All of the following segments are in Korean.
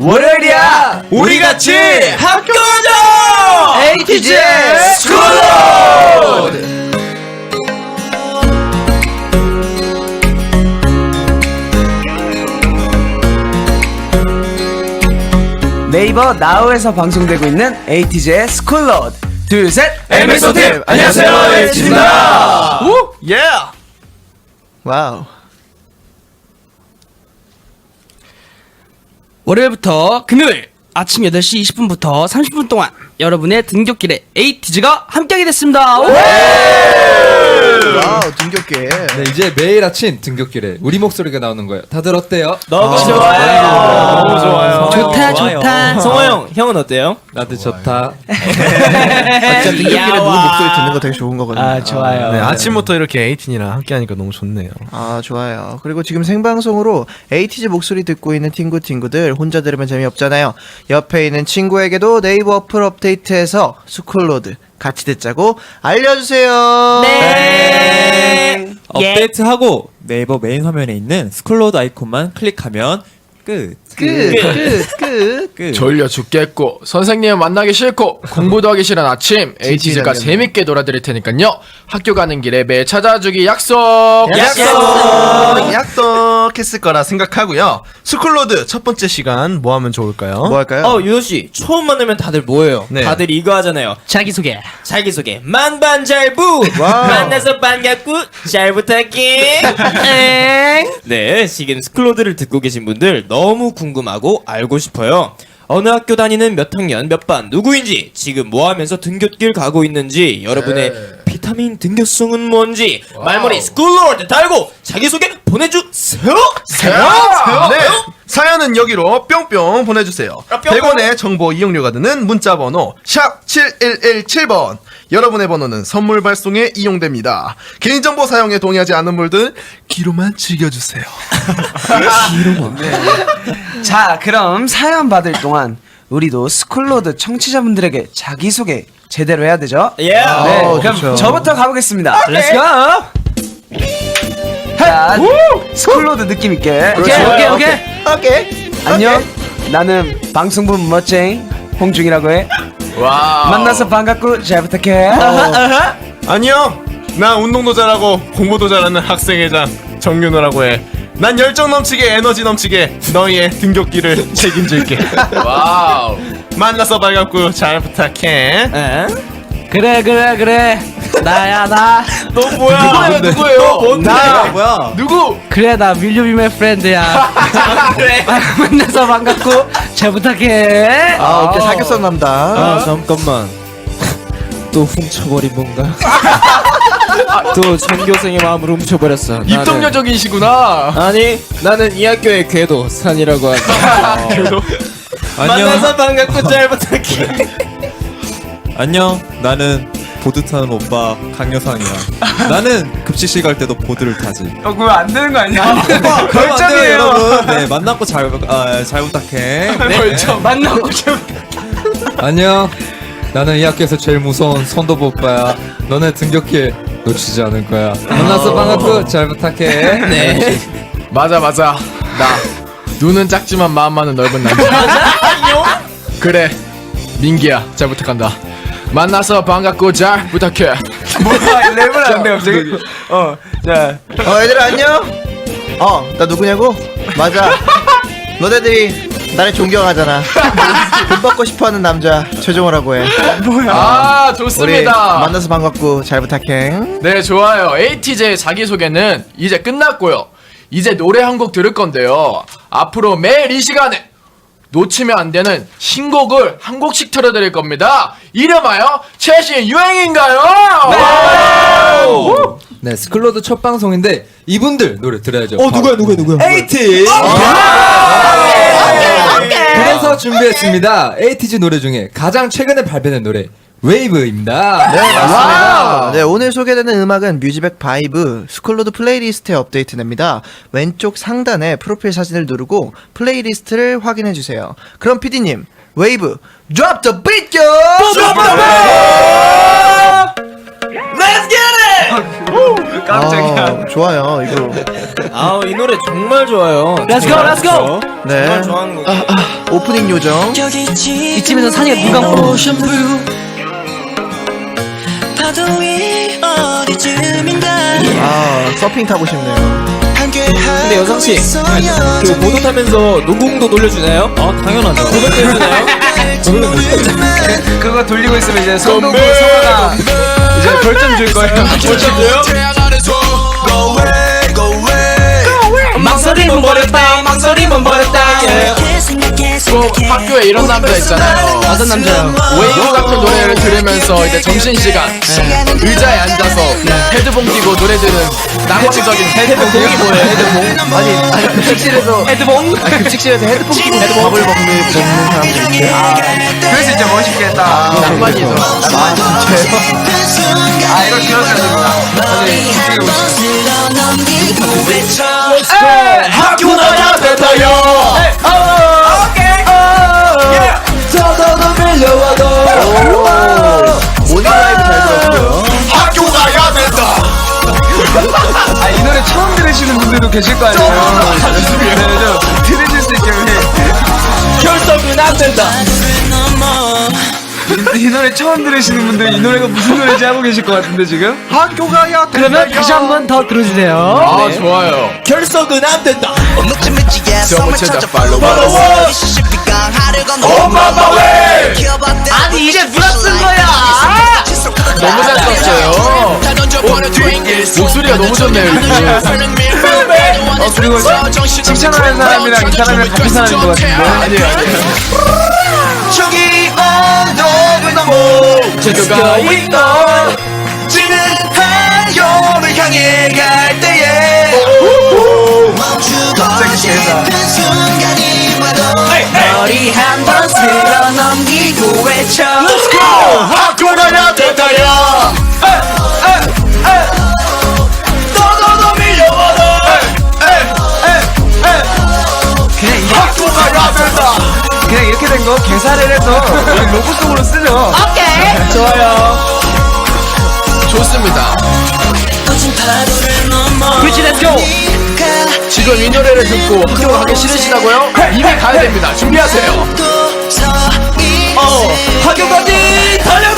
월요일이야. 우리 같이 학교 가자. 에이티즈 스쿨로드. 네이버 나우에서 방송되고 있는 에이티즈의 스쿨로드. 둘, 셋. MXO팀 안녕하세요, 에이티즈입니다. 우! 예. 와우. 월요일부터 금요일 아침 8시 20분부터 30분 동안 여러분의 등굣길에 에이티즈가 함께하게 됐습니다. 와우, 등굣길. 네, 이제 매일 아침 등굣길에 우리 목소리가 나오는 거예요. 다들 어때요? 너무 좋아요. 너무 좋아요. 좋다 좋다. 성호 형, 형은 어때요? 나도 좋다. 등굣길에 누구 목소리 듣는 거 되게 좋은 거거든요. 아, 좋아요. 네, 아침부터 이렇게 에이틴이랑 함께하니까 너무 좋네요. 아, 좋아요. 그리고 지금 생방송으로 에이티즈 목소리 듣고 있는 친구들 혼자 들으면 재미없잖아요. 옆에 있는 친구에게도 네이버 어플 업데이트해서 스쿨로드 같이 듣자고 알려주세요. 네. 업데이트하고 네이버 메인 화면에 있는 스쿨로드 아이콘만 클릭하면 끝. 끝. 졸려 죽겠고 선생님 만나기 싫고 공부도 하기 싫은 아침 에이티즈가 재밌게 놀아드릴 테니까요. 학교 가는 길에 매일 찾아주기 약속. 약속했을 거라 생각하고요. 스쿨로드 첫 번째 시간 뭐 하면 좋을까요? 뭐 할까요? 유도 씨, 처음 만나면 다들 뭐예요? 네. 다들 이거 하잖아요. 자기소개. 자기소개 만반잘부. 와우. 만나서 반갑고 잘 부탁해. 네, 지금 스쿨로드를 듣고 계신 분들 너무 궁금하고 알고 싶어요. 어느 학교 다니는 몇 학년 몇 반 누구인지, 지금 뭐 하면서 등굣길 가고 있는지, 여러분의 비타민 등교성은 뭔지 말머리 스쿨로드 달고 자기소개 보내주세요. 네. 사연은 여기로 뿅뿅 보내주세요. 100원의 정보 이용료가 드는 문자번호 샵 7117번. 여러분의 번호는 선물 발송에 이용됩니다. 개인정보 사용에 동의하지 않는 분들 귀로만 즐겨주세요. 자, 그럼 사연 받을 동안 우리도 스쿨로드 청취자분들에게 자기소개 제대로 해야 되죠? 예. 네, 그럼 좋죠. 저부터 가보겠습니다. Let's go. 자, 스쿨로드 느낌 있게. 오케이. 안녕. 나는 방송부 멋쟁이 홍중이라고 해. 와우. 만나서 반갑고 잘 부탁해. 안녕. 나 운동도 잘하고 공부도 잘하는 학생회장 정윤호라고 해. 난 열정 넘치게 에너지 넘치게 너희의 등굣길을 책임질게. 와우. 만나서 반갑고 잘 부탁해. 그래. 나야 나. 너 뭐야? 누구예요? 너 뭔데? 뭐야? 누구? 그래 나 밀류비의 프렌드야. 그래. 만나서 반갑고 잘 부탁해. 아, 오케이. 사교성 남다. 잠깐만. 또 훔쳐버린 뭔가. 또 전교생의 마음을 훔쳐버렸어. 입동료적이시구나. 아니, 나는 이 학교의 궤도 산이라고 하자. 만나서 반갑고 잘 부탁해. 안녕. 나는 보드 타는 오빠 강여상이야. 나는 급식실 갈 때도 보드를 타지. 그거 안 되는 거 아니야? 결정이에요, 여러분. 네, 만나고 잘 부탁해. 만나고 좀. 안녕. 나는 이 학교에서 제일 무서운 선도부 오빠야. 너네 등굣길 놓치지 않을 거야. 만나서 반갑고 잘 부탁해. 네. 맞아. 나 눈은 작지만 마음 많은 넓은 남자. 그래 민기야 잘 부탁한다. 만나서 반갑고 잘 부탁해. 뭐야, 랩을 안 돼, 갑자기. 자. 얘들아, 안녕. 나 누구냐고? 맞아. 너네들이 나를 존경하잖아. 돈 받고 싶어 하는 남자, 최종호라고 해. 아 우리 좋습니다. 만나서 반갑고 잘 부탁해. 네 좋아요. 에이티즈의 자기소개는 이제 끝났고요. 이제 노래 한 곡 들을 건데요. 앞으로 매일 이 시간에 놓치면 안 되는 신곡을 한 곡씩 틀어드릴 겁니다. 이름하여 최신 유행인가요? 네, 스쿨로드 첫 방송인데 이분들 노래 들어야죠. 누구야? 에이티. 그래서 준비했습니다. 에이티즈 노래 중에 가장 최근에 발표된 노래 웨이브입니다. 네, 맞습니다. 네, 오늘 소개되는 음악은 뮤직뱅 바이브 스쿨로드 플레이리스트에 업데이트됩니다. 왼쪽 상단에 프로필 사진을 누르고 플레이리스트를 확인해 주세요. 그럼 PD님, 웨이브 drop the beat, yo! Drop the beat! Let's get it! 깜짝이야. 좋아요. 이거. 이 노래 정말 좋아요. Let's go, let's go. 네. 정말 좋아하는 곡. 오프닝 요정. 이쯤에서 산이가 눈 감고 샴푸. 서핑 타고 싶네요. 근데 여성씨, 그 보도 타면서 농구공도 돌려주나요? 당연하죠. 보도 해주나요? 그거 돌리고 있으면 이제 성동구 성화가 이제 벌점 줄 거예요. 벌점 줘요? 망설임은 버렸다, 망설임은 버렸다. 또 학교에 이런 남자 있잖아요. 어떤 남자요? 웨이브 같은 노래를 들으면서 이제 점심시간 의자에 앉아서 헤드폰 끼고 노래 듣는 낭만적인 헤드폰이 뭐예요? 헤드폰? 아니 급식실에서 헤드봉? 급식실에서 헤드폰 끼고 밥을 먹는 사람들 있어요. 그래서 진짜 멋있겠다. 낭만이죠. 아 이걸 들었어야 된다. 학교 나야 됐다요. 모닝 라이브 잘 들었고요. 학교 가야 된다. 아, 이 노래 처음 들으시는 분들도 계실 거 아니에요. 좀 들으실 수 있게 결석은 안 된다. 이 노래 처음 들으시는 분들 이 노래가 무슨 노래인지 하고 계실 것 같은데 지금? 학교 가야 된다. 그러면 다시 한 번 더 들어주세요. 아 좋아요. 결석은 안 된다. 저거 찾아 팔로우. 엄마가 왜? 아니 이제 누가 쓴 거야? 너무 잘 썼어요. 목소리가 너무 좋네요. 그리고 칭찬하는 사람이랑 이 사람이랑 같은 사람인 것 같은데. 아니에요. 저기 언덕을 넘어 제주가 있던 지는 하여를 향해 갈 때에 갑자기 대사. 머리 한번 쓸어 넘기고 외쳐 Let's go! 학교 가야 됐다야 너도 밀려와도 학교 가야 된다 그냥 이렇게 된 거 개사를 해서 우리 로고송으로 쓰죠. 좋아요 좋습니다. 그렇지, 렛츠고. 지금 이 노래를 듣고 학교 가기 싫으시다고요? 이미 가야 됩니다. 준비하세요. 학교까지 달려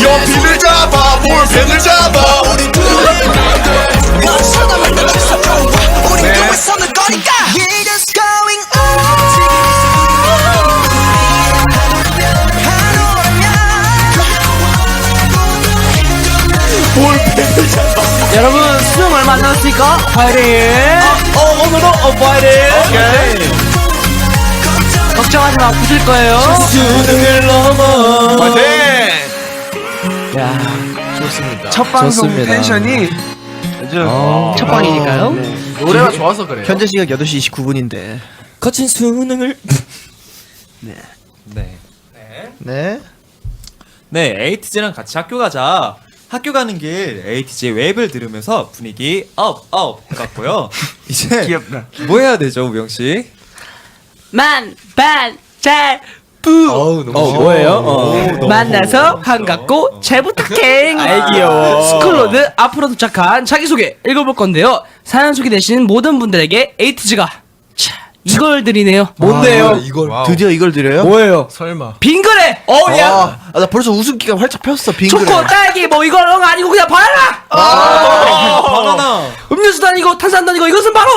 연필을 잡아 볼펜을 잡아 여러분 수능 얼마 안 남았으니까 파이팅. 오늘도 파이팅 걱정하지 마, 붙을 거예요. 수능을 넘어 파이팅! 야, 좋습니다. 첫 방송 좋습니다. 텐션이 아주 첫 방이니까요. 노래가 좋아서 그래요. 현재 시각 8시 29분인데. 거친 수능을 네. 에이티즈랑 같이 학교 가자. 학교 가는 길 에이티즈의 웹을 들으면서 분위기 업 해갔고요. 이제 귀엽다. 뭐 해야 되죠, 우영 씨? 만반잘 뭐예요? 만나서 반갑고 잘 부탁해. 아이, 귀여워. 스쿨로드 앞으로 도착한 자기소개 읽어볼 건데요. 사연 소개되신 모든 분들에게 에이티즈가 이걸 드리네요. 뭔데요? 이걸 드디어 이걸 드려요? 뭐예요? 설마. 빙그레 야 나 벌써 웃음기가 활짝 폈어. 빙그레. 초코 딸기 뭐 이거 아니고 그냥 바나나. 바나나. 음료수도 아니고 탄산도 아니고 이것은 바로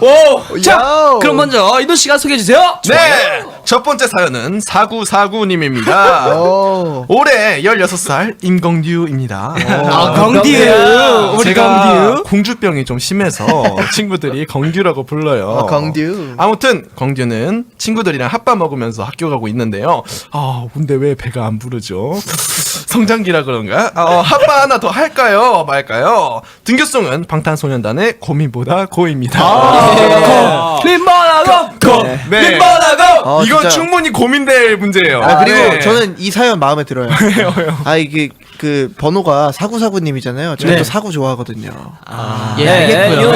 우유. 자, 야오. 그럼 먼저 이도 씨가 소개해 주세요. 네. 첫 번째 사연은 4949님입니다. 오. 올해 16살 임경듀입니다. 강듀. 우리 제가 강듀. 공주병이 좀 심해서 친구들이 강듀라고 불러요. 강듀. 아무튼 강듀는 친구들이랑 핫바 먹으면서 학교 가고 있는데요. 근데 왜 배가 안 부르죠? 성장기라 그런가? 핫바 하나 더 할까요? 말까요? 등교송은 방탄소년단의 고민보다 고입니다. 림바라고 나고 네. 멤버 나고. 이건 진짜. 충분히 고민될 문제예요. 아, 그리고 네. 저는 이 사연 마음에 들어요. 아, 이게 그 번호가 사구사구님이잖아요. 제가 또 사구 좋아하거든요. 예, 알겠고요. 이호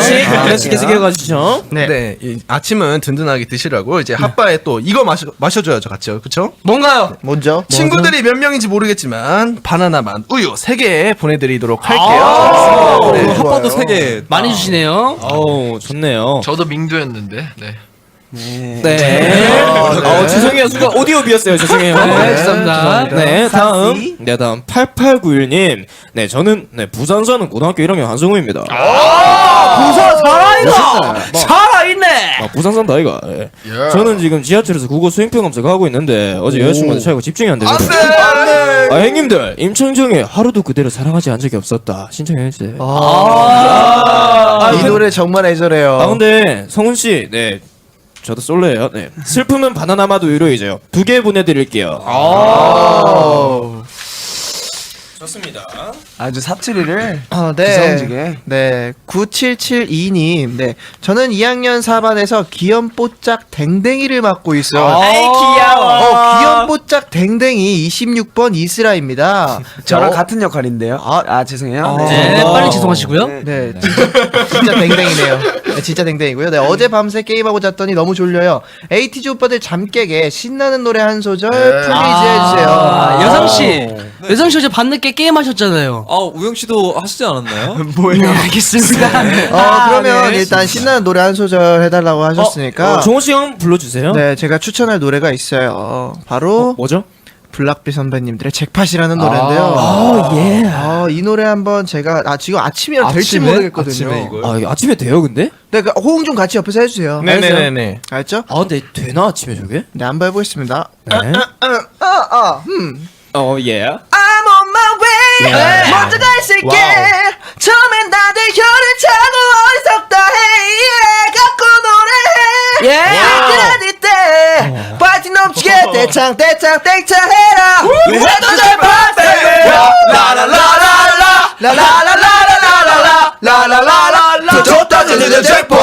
씨, 계속 이어가 주시죠. 네. 이 아침은 든든하게 드시라고 이제 핫바에 또 이거 마셔줘야죠, 같이요, 그렇죠? 뭔가요? 먼저 친구들이 몇 명인지 모르겠지만 바나나만 우유 3개 보내드리도록 할게요. 네. 좋아요. 핫바도 3개. 많이 주시네요. 어우, 좋네요. 저도 민두였는데. 네. 네. 죄송해요. 순간 오디오 비었어요. 죄송해요. 네, 죄송합니다. 네, 다음. 네, 다음 8891님. 네, 저는 부산 사는 고등학교 1학년 한성우입니다. 부산 살아있다. 살아있네. 부산 산다 이가. 예. 저는 지금 지하철에서 국어 수행평 검색하고 있는데 어제 여자친구한테 차이고 집중이 안 되거든요. 아, 형님들 임창정의 하루도 그대로 사랑하지 않은 적이 없었다 신청해 주세요. 이 노래 정말 애절해요. 아 근데 성훈 씨, 네. 저도 솔로예요. 네. 슬픔은 바나나마도 위로이죠. 2개 보내드릴게요. 좋습니다. 아주 사투리를 네. 구성지게. 네. 9772님. 네. 저는 2학년 4반에서 귀염뽀짝 댕댕이를 맡고 있어요. 아이 귀여워. 귀염뽀짝 댕댕이 26번 이스라입니다. 저랑 같은 역할인데요. 죄송해요. 네, 빨리 죄송하시고요. 네, 진짜 댕댕이네요. 네, 진짜 댕댕이고요. 네, 어제 밤새 게임하고 잤더니 너무 졸려요. 에이티즈 오빠들 잠 깨게 신나는 노래 한 소절 플리즈 해주세요. 여상 씨, 여상 씨 어제 밤늦게 게임 하셨잖아요. 우영 씨도 하시지 않았나요? 네, 알겠습니다. 그러면 일단 신나는 노래 한 소절 해달라고 하셨으니까 종호 씨 형 불러주세요. 네, 제가 추천할 노래가 있어요. 바로 뭐죠? 블락비 선배님들의 잭팟이라는 노래인데요. 이 노래 한번 제가 지금 아침이라 될지 모르겠거든요. 아침에 이걸. 아, 이게 아침에 돼요, 근데? 네, 그 호응 좀 같이 옆에서 해주세요. 네네네네. 알죠? 아, 근데 되나 아침에 저게? 네, 한번 해보겠습니다. 네. 예. I'm on my way. 먼저 가 있을게. 처음엔 다들 혀를 차고 어리석다 해. 갖고 노래해. 그러니 때 파이팅 넘치게 떼창 땡창해라. 우리도 잘 봐, baby. 라라라라라 라라라라라라라 라라라라라 좋다 들리는 잭팟.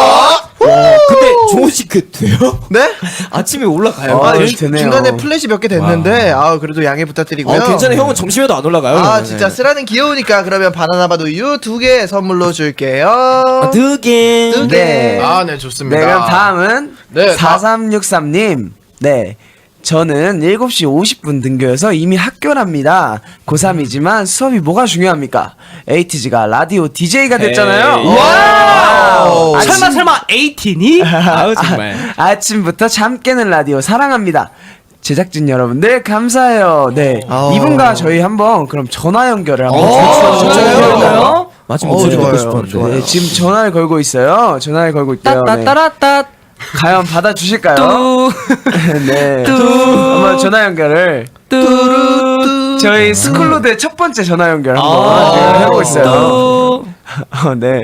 근데 종호 씨 그 돼요? 네? 아침에 올라가요. 되네요. 중간에 플래시 몇 개 됐는데 그래도 양해 부탁드리고요. 괜찮아요. 형은 점심에도 안 올라가요. 진짜 쓰라는 귀여우니까 그러면 바나나바도 우유 2개 선물로 줄게요. 2개. 네. 네, 좋습니다. 네, 그럼 다음은 네, 4363님. 네. 저는 7시 50분 등교여서 이미 학교랍니다. 고3이지만 수업이 뭐가 중요합니까? 에이티즈가 라디오 DJ가 됐잖아요. 와우. 아침- 설마 에이틴이? 아우 정말. 아침부터 잠 깨는 라디오 사랑합니다. 제작진 여러분들 감사해요. 네. 이분과 저희 한번 그럼 전화 연결을 한번 진짜요? 마침 목소리 듣고 좋아요. 싶었는데. 네, 지금 전화를 걸고 있어요. 전화를 걸고 있대요. 네. 따따따라따. 과연 받아주실까요? 뚜. 네. 뚜. 한번 전화 연결을. 뚜. 저희 스쿨로드의 첫 번째 전화 연결 한번 해보고 있어요. 뚜. 네.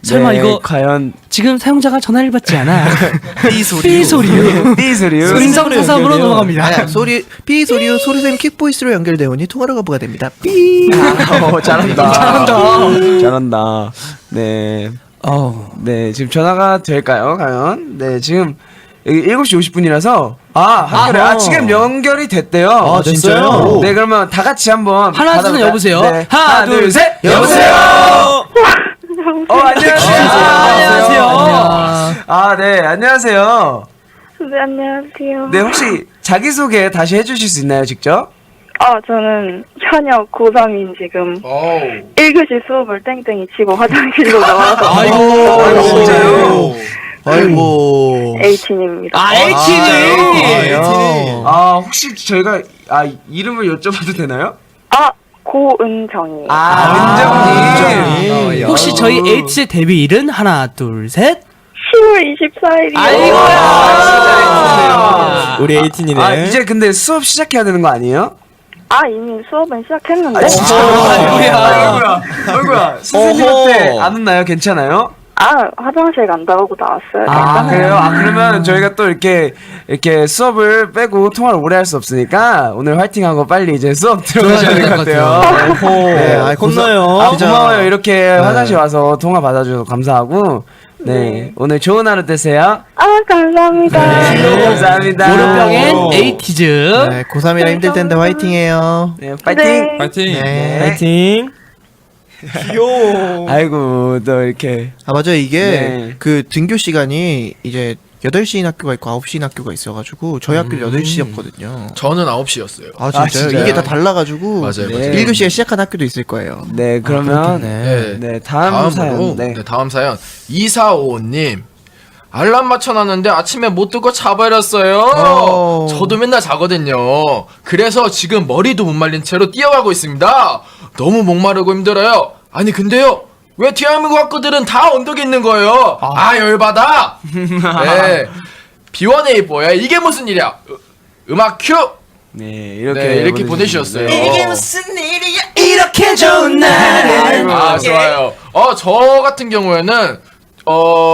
설마 네, 이거 과연 지금 사용자가 전화를 받지 않아. 삐 소리요. 삐 소리요? 음성사으로 넘어갑니다. 아니야, 삐 소리요 소리샘 킥보이스로 연결되오니 통화로 거부가 됩니다. 삐. 잘한다. 잘한다. 네. 네, 지금 전화가 될까요, 과연? 네, 지금 여기 7시 50분이라서 지금 연결이 됐대요. 진짜요? 네, 그러면 다 같이 한번 하나, 둘, 받아볼까요? 여보세요? 네. 하나, 둘, 셋. 여보세요. 안녕하세요. 안녕하세요. 네, 안녕하세요. 네, 안녕하세요. 네, 혹시 자기소개 다시 해주실 수 있나요, 직접? 저는 현역 고3인 지금 1교시 수업을 땡땡이 치고 화장실로 나와서 진짜요? 아이고. 에이틴입니다. 에이틴이. 혹시 저희가 이름을 여쭤봐도 되나요? 고은정이에요. 은정님. 혹시 저희 에이티즈의 데뷔일은 하나, 둘, 셋. 10월 24일이요. 아이고야. 우리 에이틴이네. 이제 근데 수업 시작해야 되는 거 아니에요? 이미 수업은 시작했는데. 아이고야. 선생님한테 안 혼나요? 괜찮아요? 화장실 간다고 나왔어요. 아, 그래요? 아, 그러면 저희가 또 이렇게 수업을 빼고 통화를 오래 할 수 없으니까 오늘 화이팅하고 빨리 이제 수업 들어가셔야 될 것 같아요. 네, 혼나요. 아, 고마워요. 이렇게 화장실 와서 통화 받아주셔서 감사하고. 네, 오늘 좋은 하루 되세요. 감사합니다. 네, 감사합니다. 월요병엔 에이티즈. 네, 고3이라 힘들 텐데 화이팅해요. 네, 파이팅! 네. 파이팅. 네. 파이팅. 아이고, 또 이렇게. 아 맞아요. 이게 네. 그 등교 시간이 이제 8시인 학교가 있고 9시인 학교가 있어가지고 저희 학교는 8시였거든요. 저는 9시였어요. 아 진짜요? 진짜요? 이게 다 달라가지고 맞아요, 네. 1교시에 시작한 학교도 있을 거예요. 네, 그러면. 네. 다음 사연. 네. 다음 사연 2455님. 알람 맞춰놨는데 아침에 못 듣고 자버렸어요. 저도 맨날 자거든요. 그래서 지금 머리도 못 말린 채로 뛰어가고 있습니다. 너무 목마르고 힘들어요. 아니 근데요, 왜 대한민국 학교들은 다 언덕에 있는 거예요? 열받아. 네. B1A4야. 이게 무슨 일이야? 음악 큐. 네, 이렇게 보내주셨어요. 무슨 일이야 이렇게 좋은 날에. 좋아요. 저 같은 경우에는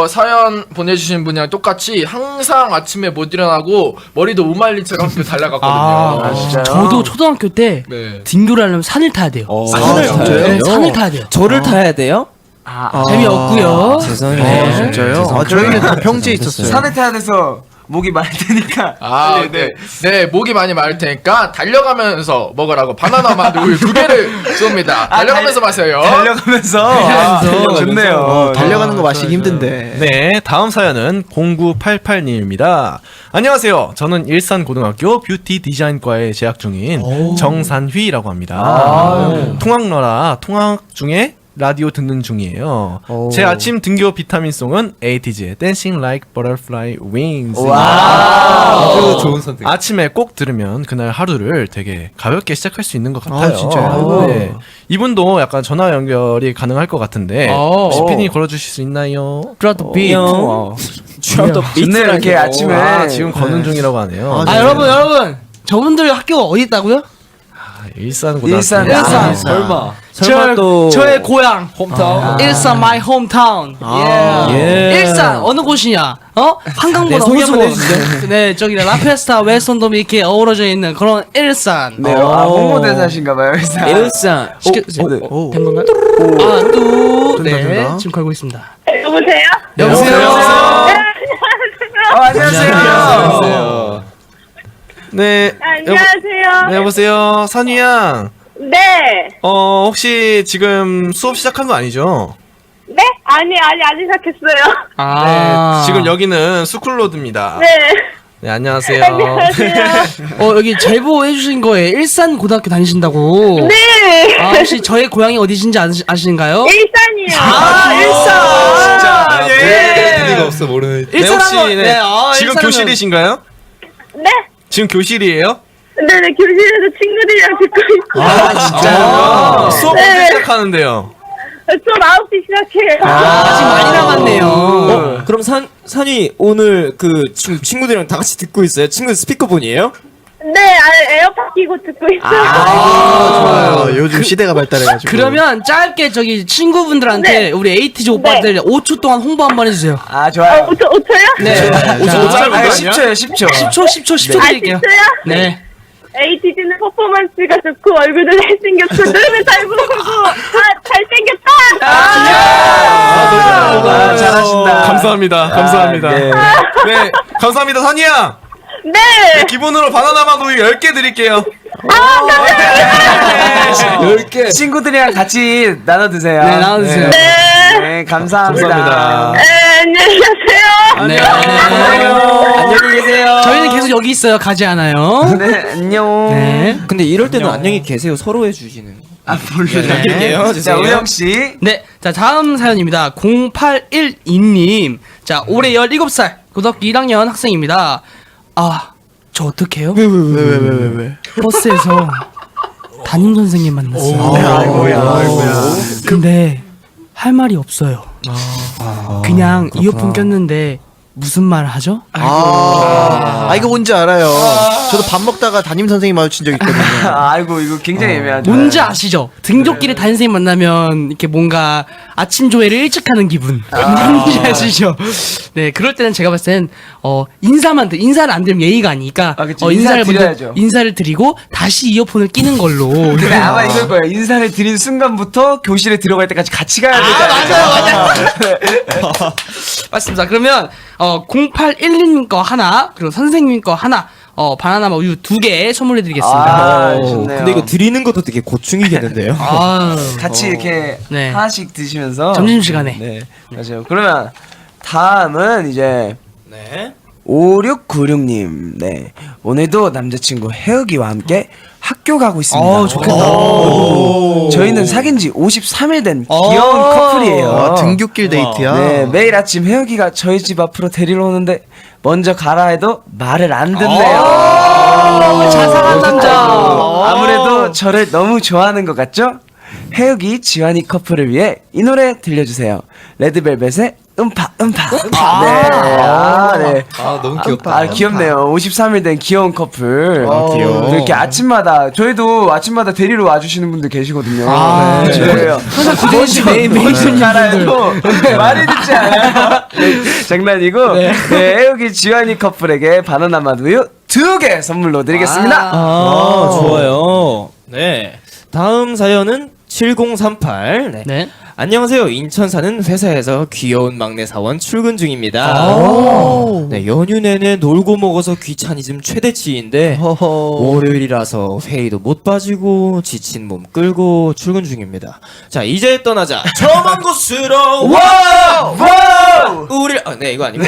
사연 보내주신 분이랑 똑같이 항상 아침에 못 일어나고 머리도 못 말린 채로 학교 달려갔거든요. 진짜요? 저도 초등학교 때 네. 등교를 하려면 산을 타야 돼요. 산을 타야 네, 돼요? 산을 타야 돼요. 저를 타야 돼요? 재미없고요. 죄송해요. 진짜요? 아 저희는 다 평지에 있었어요. 산에 타야 돼서 목이 마를 테니까. 네, 목이 많이 마를 테니까 달려가면서 먹으라고 바나나 만두 우유 2개를 쏩니다. 달려가면서 마세요. 달려가면서. 좋네요. 달려가는 거 마시기 힘든데. 네, 다음 사연은 0988님입니다. 안녕하세요. 저는 일산고등학교 뷰티 디자인과에 재학 중인 정산휘라고 합니다. 통학러라 통학 중에 라디오 듣는 중이에요. 제 아침 등교 비타민송은 에이티즈의 Dancing Like Butterfly Wings. 아주 좋은 선택. 아침에 꼭 들으면 그날 하루를 되게 가볍게 시작할 수 있는 것 같아요. 진짜요? 네. 이분도 약간 전화 연결이 가능할 것 같은데 시피니 걸어주실 수 있나요? 드랍 비. 좋네요, 이렇게 아침에. 지금 거는 중이라고 하네요. 여러분 저분들 학교가 어디 있다고요? 일산고등학교. 일산. 설마. 저의 고향 홈타운. 일산 my hometown. 일산 어느 곳이냐? 한강보다 소개 한번 호수. 네, 저기 라페스타 웨스턴돔이 이렇게 어우러져 있는 그런 일산. 네, 홍보대사신가봐요, 일산. 일산. 된 건가요? 네, 된다. 지금 걸고 있습니다. 여보세요? 안녕하세요. 네. 안녕하세요. 네, 여보세요. 산유양. 네. 혹시 지금 수업 시작한 거 아니죠? 네? 아니, 아직 시작했어요. 네. 지금 여기는 스쿨로드입니다. 네. 네, 안녕하세요. 여기 제보해 주신 거에 일산 고등학교 다니신다고. 네. 혹시 저의 고향이 어디신지 아시는가요? 일산이요. 일산. 진짜, 예. 의미가 없어 모르는. 네, 혹시 네, 지금 일산하면- 교실이신가요? 네. 지금 교실이에요? 네네, 교실에서 친구들이랑 듣고 있어요. 진짜요? 수업 언제 네. 시작하는데요? 수업 9시 시작해요. 아직 많이 남았네요. 그럼 산이 오늘 그 친구들이랑 다 같이 듣고 있어요? 친구 스피커폰이에요? 네, 에어팟 끼고 듣고 있어요. 좋아요. 요즘 시대가 발달해가지고. 그러면 짧게 저기 친구분들한테 네. 우리 에이티즈 오빠들 5초 동안 홍보 한번 해주세요. 좋아요. 5초요? 네. 10초요, 10초. 10초 드릴게요. 10초요? 네. 에이티즈는 퍼포먼스가 좋고 얼굴도 잘생겼고 노래는 잘 부르고 잘생겼다. 잘하신다. 감사합니다. 감사합니다. 네. 네, 감사합니다, 산이야. 네. 기본으로 바나나맛 우유 10개 드릴게요. 10개. 친구들이랑 같이 나눠 드세요. 네, 나눠 드세요. 네, 감사합니다. 감사합니다. 안녕히 계세요. 네. 안녕히 계세요. 저희는 계속 여기 있어요. 가지 않아요. 네, 안녕. 네. 근데 이럴 때는 안녕히 계세요. 서로 해주시는. 드릴게요. 자, 죄송해요. 우영 씨. 네. 자, 다음 사연입니다. 0812님. 자, 올해 17살 고등학교 1학년 학생입니다. 저 어떡해요? 왜? 버스에서 담임 선생님 만났어요. 아이고야. 근데 할 말이 없어요. 그냥 이어폰 꼈는데 무슨 말 하죠? 이거 뭔지 알아요. 저도 밥 먹다가 담임 선생님 마주친 적 있거든요. 아이고 이거 굉장히 애매하죠. 뭔지 아시죠? 등굣길에 담임 선생님 만나면 이렇게 뭔가 아침 조회를 일찍 하는 기분. 뭔지 아시죠? 네, 그럴 때는 제가 봤을 땐 인사를 안 드리면 예의가 아니니까 그쵸. 인사를 드려야죠. 인사를 드리고 다시 이어폰을 끼는 걸로. 근데 아마 이럴 거예요. 인사를 드린 순간부터 교실에 들어갈 때까지 같이 가야 되잖아요. 맞아요. 맞습니다. 그러면 0812님 거 하나, 그리고 선생님 거 하나, 바나나 우유 2개 선물해드리겠습니다. 좋네요. 근데 이거 드리는 것도 되게 고충이겠는데요. 같이 이렇게 네. 하나씩 드시면서 점심시간에. 네, 맞아요. 그러면 다음은 이제 네. 5696님. 네. 오늘도 남자친구 혜욱이와 함께 학교 가고 있습니다. 좋겠다. 저희는 사귄 지 53일 된 귀여운 커플이에요. 등굣길 데이트야. 네, 매일 아침 혜욱이가 저희 집 앞으로 데리러 오는데 먼저 가라 해도 말을 안 듣네요. 자상한 남자. 아무래도 저를 너무 좋아하는 것 같죠? 혜욱이 지환이 커플을 위해 이 노래 들려주세요. 레드벨벳의 음파. 네. 네. 너무 귀엽다. 귀엽네요. 53일 된 귀여운 커플. 귀여워. 이렇게 아침마다 저희도 아침마다 데리러 와주시는 분들 계시거든요. 네. 그래요. 항상 구대시 메인 손님 가라해도 많이 듣지 않아요. 네, 장난이고. 네, 혜욱이 지환이 커플에게 바나나 맛우유 2개 선물로 드리겠습니다. 좋아요. 네. 다음 사연은 7038. 네. 네. 안녕하세요. 인천 사는 회사에서 귀여운 막내 사원 출근 중입니다. 네, 연휴 내내 놀고 먹어서 귀차니즘 최대치인데 월요일이라서 회의도 못 빠지고 지친 몸 끌고 출근 중입니다. 자, 이제 떠나자. 저 먼 곳으로 우리 네, 이거 아니고.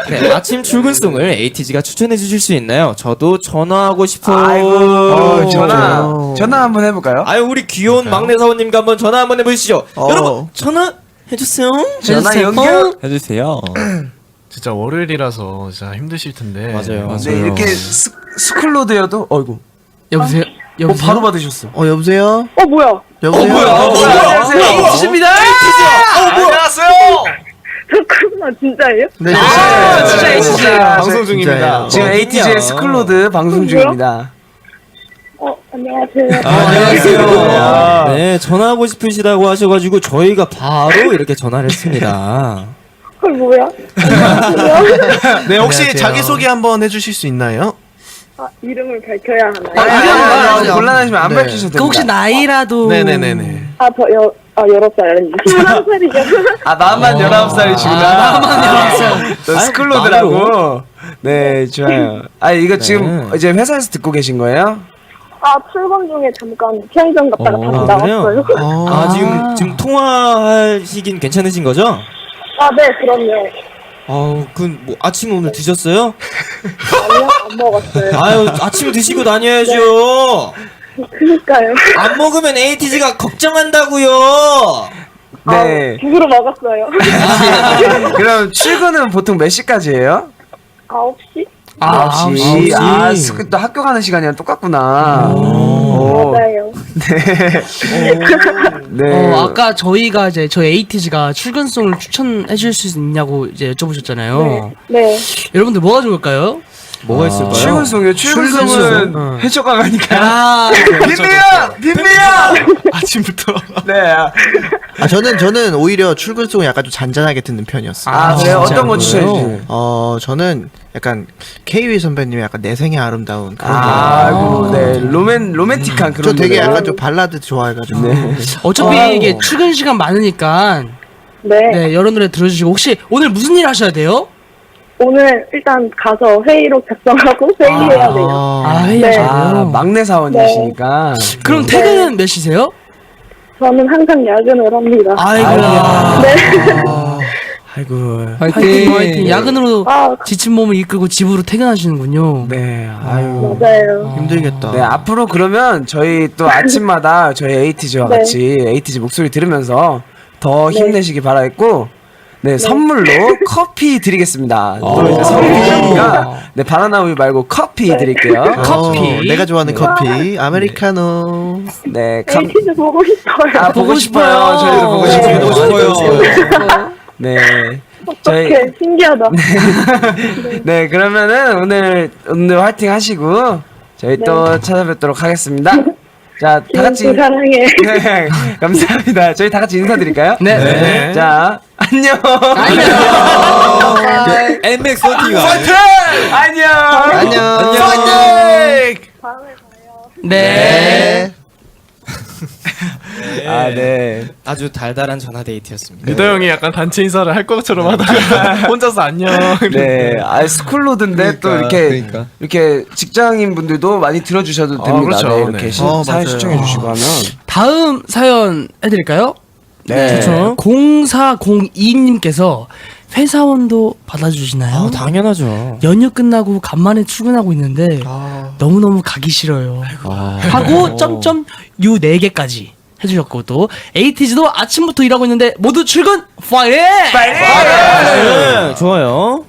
네, 아침 출근송을 ATG가 추천해 주실 수 있나요? 저도 전화하고 싶어요. 전화 한번 해볼까요? 아유, 우리 귀여운 막내 사원님과 한번 전화 한번 해보시죠. 여러분, 전화 해주세요. 전화 연결. 해주세요. 진짜 월요일이라서 진짜 힘드실 텐데. 맞아요. 네, 이렇게 스쿨로드여도 어이구. 여보세요? 여보세요? 바로 받으셨어. 여보세요? 뭐야? 여보세요? 안녕하세요. ATG입니다. 안녕하세요. 잠깐만, 진짜예요? 네, 진짜 ATG예요. 방송 중입니다. 지금 ATG의 스쿨로드 방송 중입니다. 안녕하세요. 안녕하세요. 네, 전화하고 싶으시다고 하셔가지고 저희가 바로 이렇게 전화를 했습니다. 헐, 뭐야? 네, 혹시 안녕하세요. 자기소개 한번 해주실 수 있나요? 이름을 밝혀야 하나요? 아니요. 곤란하시면 안 네. 밝히셔도 됩니다. 그 혹시 나이라도. 네네네네. 19살. 21살이죠. 나만 19살이시구나. 나만 19살. 스쿨로드라고. 네, 좋아요. 이거 지금 이제 회사에서 듣고 계신 거예요? 출근 중에 잠깐 편의점 갔다가 다시 나왔어요. 아, 지금 통화하시긴 괜찮으신 거죠? 네, 그럼요. 뭐 아침 오늘 드셨어요? 아니요, 안 먹었어요. 아유, 아침 드시고 다녀야죠. 그니까요. 안 먹으면 ATG가 걱정한다고요. 네. 죽으로 먹었어요. 그럼 출근은 보통 몇 시까지예요? 9시? 9시. 또 학교 가는 시간이랑 똑같구나. 맞아요. 네. 아까 저희가 이제 저희 ATG가 출근송을 추천해 주실 수 있냐고 이제 여쭤보셨잖아요. 네. 여러분들 뭐가 좋을까요? 뭐가 있을까요? 출근송이요. 출근송은 헤쳐가가니까. 빈미야! 아침부터. 네. 저는 오히려 출근송을 약간 좀 잔잔하게 듣는 편이었어요. 그래요? 어떤 거 추천해주세요? 저는 약간 K.W 선배님의 약간 내 생의 아름다운 그런 아이고, 네. 로맨틱한 그런 저 되게 노래요. 약간 좀 발라드 좋아해가지고. 어차피 이게 출근 시간 많으니까 네, 여러 노래 들어주시고 혹시 오늘 무슨 일 하셔야 돼요? 오늘 일단 가서 회의록 작성하고 회의해야 돼요. 회의하셔요. 막내 사원이시니까. 그럼 퇴근은 몇 시세요? 저는 항상 야근을 합니다. 아이고. 화이팅. 야근으로 아, 지친 몸을 이끌고 집으로 퇴근하시는군요. 네. 아유. 맞아요. 힘들겠다. 네, 앞으로 그러면 저희 또 아침마다 저희 에이티즈와 네. 같이 에이티즈 목소리 들으면서 더 힘내시기 바라겠고, 네, 선물로 커피 드리겠습니다. 또 이제 선물이니까, 네, 바나나 우유 말고 커피 드릴게요. 커피. 내가 좋아하는 커피 아메리카노. 네, 에이티즈 보고 싶어요. 보고 싶어요. 저희도 보고 싶어요. 보고 싶어요. 네. 어떡해, 신기하다. 네, 그러면은 오늘 화이팅 하시고 저희 또 찾아뵙도록 하겠습니다. 자, 다 같이 또 사랑해. 네, 감사합니다. 저희 다 같이 인사드릴까요? 네. 자, 안녕. MX 원티가 안녕. 안녕. 다음에 봐요. 네. 아, 네. 아주 달달한 전화 데이트였습니다. 리더 형이 약간 단체 인사를 할 것처럼 하다가 혼자서 안녕. 네, 스쿨로드인데 또 이렇게 직장인 분들도 많이 들어주셔도 됩니다. 그렇죠. 네, 이렇게 네. 사연 맞아요. 시청해 주시고 하면. 다음 사연 해드릴까요? 네. 좋죠. 0402님께서 회사원도 받아주시나요? 당연하죠. 연휴 끝나고 간만에 출근하고 있는데 너무너무 가기 싫어요. 하고 점점 유 4개까지 해주셨고 또 에이티즈도 아침부터 일하고 있는데 모두 출근 파이팅! 네, 좋아요.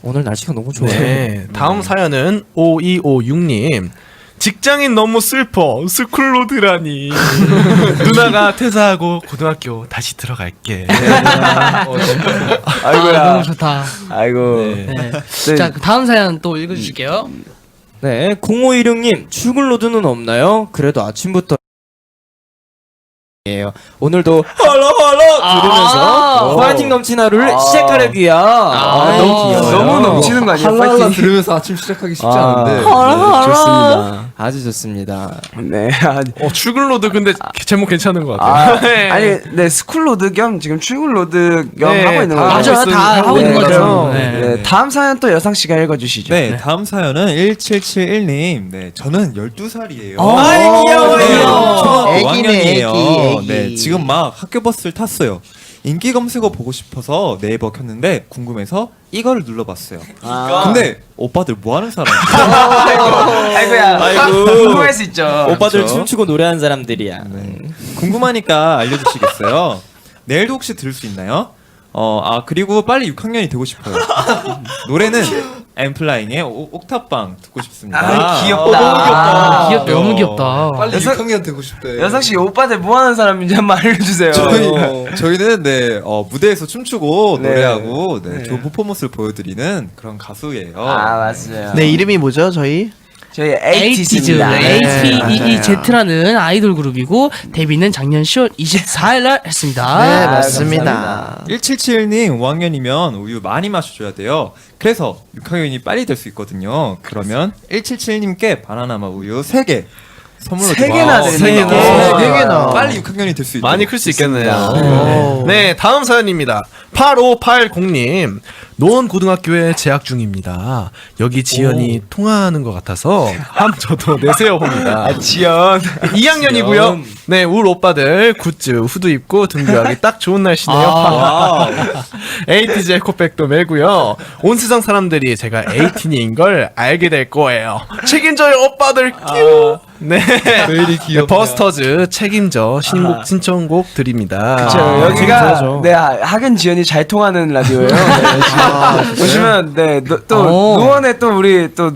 오늘 날씨가 너무 좋아요. 네, 다음 사연은 5256님. 직장인 너무 슬퍼. 스쿨로드라니. 누나가 퇴사하고 고등학교 다시 들어갈게. 아이고야. 너무 좋다. 아이고. 네. 자, 그 다음 사연 또 읽어주실게요. 네, 0516님 출근 로드는 없나요? 그래도 아침부터 예요. 오늘도 헐렁헐렁 들으면서 파이팅 넘친 하루를 시작하려고요. 너무 귀여워요. 너무 넘치는 거 아니에요? 할랄라 파이팅. 들으면서 아침 시작하기 쉽지 아, 않은데. 네, 좋습니다. 아주 좋습니다. 네. 출근로드 근데 제목 괜찮은 것 아, 같아요. 네. 아니, 네, 스쿨로드 겸 지금 출근로드 겸 네, 하고 있는 다 거죠. 맞아요. 다 하고 있는 거죠. 그렇죠. 네. 네, 다음 사연 또 여상 씨가 읽어주시죠. 네, 다음 사연은 1771님. 네, 저는 12살이에요. 아이, 귀여워요. 초등학교 애기네, 5학년이에요. 애기. 네, 지금 막 학교 버스를 탔어요. 인기 검색어 보고 싶어서 네이버 켰는데 궁금해서 이거를 눌러봤어요. 근데 오빠들 뭐 하는 사람? 아이고야. 궁금할 수 있죠. 오빠들 그렇죠. 춤추고 노래하는 사람들이야. 궁금하니까 알려주시겠어요? 내일도 혹시 들을 수 있나요? 그리고 빨리 6학년이 되고 싶어요. 노래는 엠플라잉의 옥탑방 듣고 싶습니다. 아, 귀엽다. 귀엽다. 너무 귀엽다. 빨리 여상- 6학년 되고 싶대. 여상 씨 오빠들 뭐 하는 사람인지 한번 알려주세요. 저희는 네 무대에서 춤추고 네. 노래하고 좋은 퍼포먼스를 보여드리는 그런 가수예요. 맞아요. 네, 이름이 뭐죠, 저희? 저희 에이티즈 에이티즈입니다. HPEEZ라는 아이돌 그룹이고 데뷔는 작년 10월 24일 날 했습니다. 네, 감사합니다. 맞습니다. 1771님 5학년이면 우유 많이 마셔줘야 돼요. 그래서 6학년이 빨리 될 수 있거든요. 그러면 1771님께 바나나맛 우유 3개 선물로 3개나 드릴게요. 드리네요. 네 개나. 빨리 6학년이 될 수 있도록. 많이 클 수 있겠네요. 네, 다음 사연입니다. 8580님. 노원 고등학교에 재학 중입니다. 여기 지연이 통화하는 것 같아서 저도 내세요 봅니다. 지연. 2학년이고요. 네, 울 오빠들 굿즈 후드 입고 등교하기 딱 좋은 날씨네요. 에이티즈 에코백도 메고요. 온 세상 사람들이 제가 에이틴인 걸 알게 될 거예요. 책임져요 오빠들. 큐. 네. 메일이 귀엽네요. 버스터즈 책임져 신청곡 드립니다. 그쵸, 여기가 재밌어하죠. 네 학연 지연이 잘 통하는 라디오예요. 보시면 또 오. 노원에 또 우리 또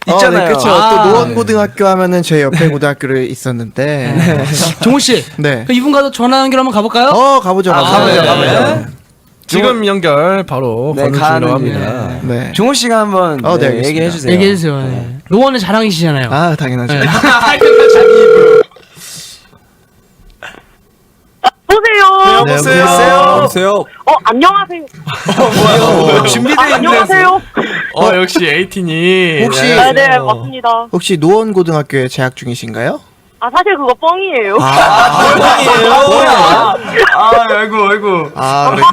있잖아요. 그렇죠. 또 노원고등학교 하면은 제 옆에 고등학교를 있었는데. 종우 씨, 네. 그 이분과도 전화 연결 한번 가볼까요? 가보죠. 가보죠. 지금 연결 바로 네, 걸어주려고 가는 합니다. 길. 네. 종호 씨가 한번 네, 알겠습니다. 얘기해 주세요. 얘기해 주세요. 네. 노원의 자랑이시잖아요. 아, 당연하죠. 네. 보세요. 네, 여보세요. 여보세요. 안녕하세요. 준비되어 있는 안녕하세요. 역시 에이틴이. 혹시 네, 네, 맞습니다. 혹시 노원고등학교에 재학 중이신가요? 사실 그거 뻥이에요. 아이고.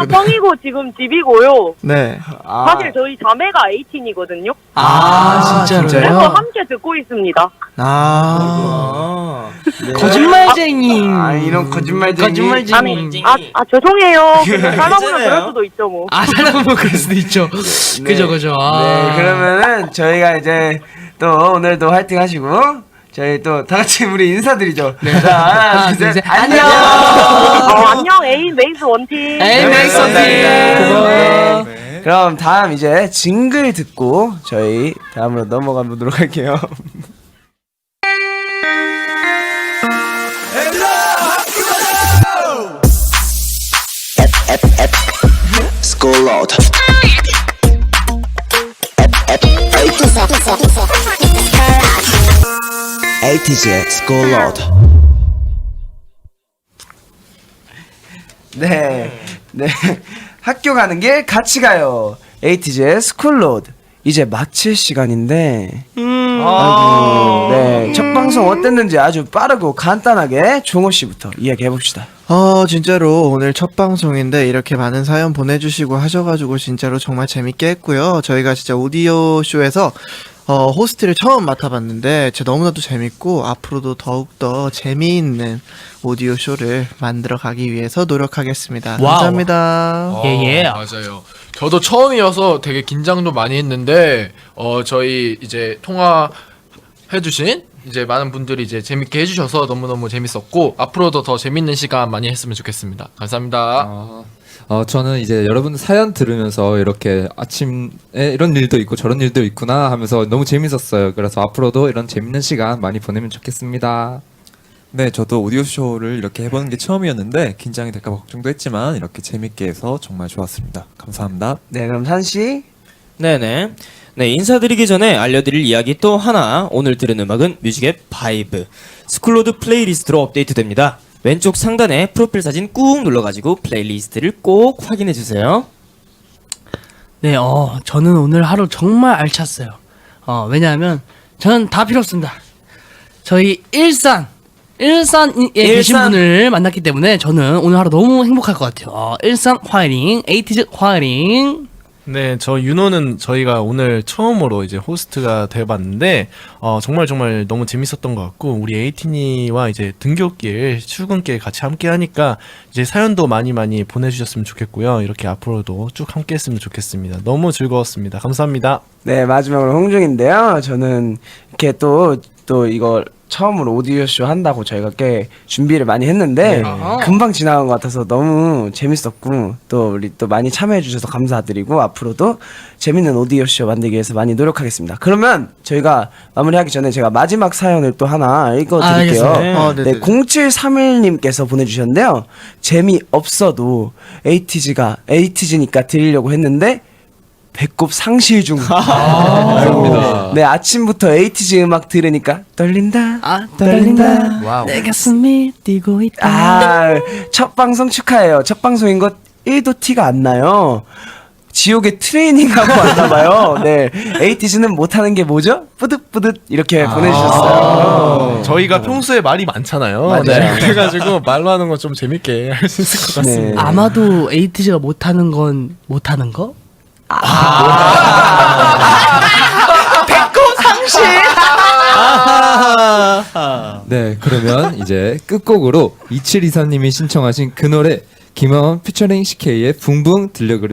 뻥이고 지금 집이고요. 네. 사실 저희 자매가 18이거든요. 진짜로요? 그래서 함께 듣고 있습니다. 거짓말쟁이. 이런 거짓말쟁이. 거짓말쟁이. 죄송해요. 근데 살아보면 그럴 수도 있죠, 뭐. 살아보면 그럴 수도 있죠. 그죠. 네, 그러면은 저희가 이제 또 오늘도 화이팅 하시고 저희 또 다 같이 우리 인사드리죠. 자, 하나, 둘, 셋. 안녕. 안녕, 에이 메이스 원팀. 에이, 메이스 원팀. 고마워요. 네. 그럼 다음 이제 징글 듣고 저희 다음으로 넘어가 보도록 할게요. 스콜로드 에이티즈의 스콜로드 네, 네. 학교 가는 길 같이 가요. 에이티즈의 스쿨로드. 이제 마칠 시간인데. 아이고, 네. 첫 방송 어땠는지 아주 빠르고 간단하게 종호 씨부터 이야기해 봅시다. 진짜로 오늘 첫 방송인데 이렇게 많은 사연 보내주시고 하셔가지고 진짜로 정말 재밌게 했고요. 저희가 진짜 오디오 쇼에서 호스트를 처음 맡아봤는데 진짜 너무나도 재밌고 앞으로도 더욱더 재미있는 오디오 쇼를 만들어 가기 위해서 노력하겠습니다. 와우. 감사합니다. 예. 맞아요. 저도 처음이어서 되게 긴장도 많이 했는데 저희 이제 통화해주신 이제 많은 분들이 이제 재밌게 해주셔서 너무너무 재밌었고 앞으로도 더 재밌는 시간 많이 했으면 좋겠습니다. 감사합니다. 저는 이제 여러분들 사연 들으면서 이렇게 아침에 이런 일도 있고 저런 일도 있구나 하면서 너무 재밌었어요. 그래서 앞으로도 이런 재밌는 시간 많이 보내면 좋겠습니다. 네, 저도 오디오 쇼를 이렇게 해보는 게 처음이었는데 긴장이 될까 걱정도 했지만 이렇게 재밌게 해서 정말 좋았습니다. 감사합니다. 네, 그럼 산씨. 네네. 네, 인사드리기 전에 알려드릴 이야기 또 하나. 오늘 들은 음악은 뮤직의 바이브 스쿨로드 플레이리스트로 업데이트됩니다. 왼쪽 상단에 프로필 사진 꾹 눌러가지고 플레이리스트를 꼭 확인해주세요. 네, 저는 오늘 하루 정말 알찼어요. 왜냐하면 저는 다 필요 없습니다. 저희 일산에 계신 분을 만났기 때문에 저는 오늘 하루 너무 행복할 것 같아요. 일산 화이팅, 에이티즈 화이팅. 네, 저 윤호는 저희가 오늘 처음으로 이제 호스트가 돼봤는데 정말 너무 재밌었던 것 같고 우리 에이티니와 이제 등굣길, 출근길 같이 함께하니까 이제 사연도 많이 보내주셨으면 좋겠고요. 이렇게 앞으로도 쭉 함께했으면 좋겠습니다. 너무 즐거웠습니다. 감사합니다. 네, 마지막으로 홍중인데요. 저는 이렇게 또 이걸 처음으로 오디오쇼 한다고 저희가 꽤 준비를 많이 했는데 금방 지나간 것 같아서 너무 재밌었고 또 우리 또 많이 참여해 주셔서 감사드리고 앞으로도 재밌는 오디오쇼 만들기 위해서 많이 노력하겠습니다. 그러면 저희가 마무리하기 전에 제가 마지막 사연을 또 하나 읽어드릴게요. 네, 0731님께서 보내주셨는데요. 재미없어도 에이티즈니까 드리려고 했는데 배꼽 상실 중. 감사합니다. 네, 아침부터 에이티즈 음악 들으니까 떨린다. 떨린다. 와우. 내 가슴이 뛰고 있다. 첫 방송 축하해요. 첫 방송인 것 1도 티가 안 나요. 지옥에 트레이닝하고 왔나봐요. 네, 에이티즈는 못하는 게 뭐죠? 뿌듯뿌듯 이렇게 보내주셨어요. 저희가 평소에 말이 많잖아요. 맞아요. 네, 그래가지고 말로 하는 건 좀 재밌게 할 수 있을 것 같습니다. 아마도 에이티즈가 못하는 건 못하는 거? 배꼽 상실. 네, 그러면 이제 끝곡으로 2724님이 신청하신 그 노래 김하원 피처링 CK의 붕붕 들려드리겠습니다.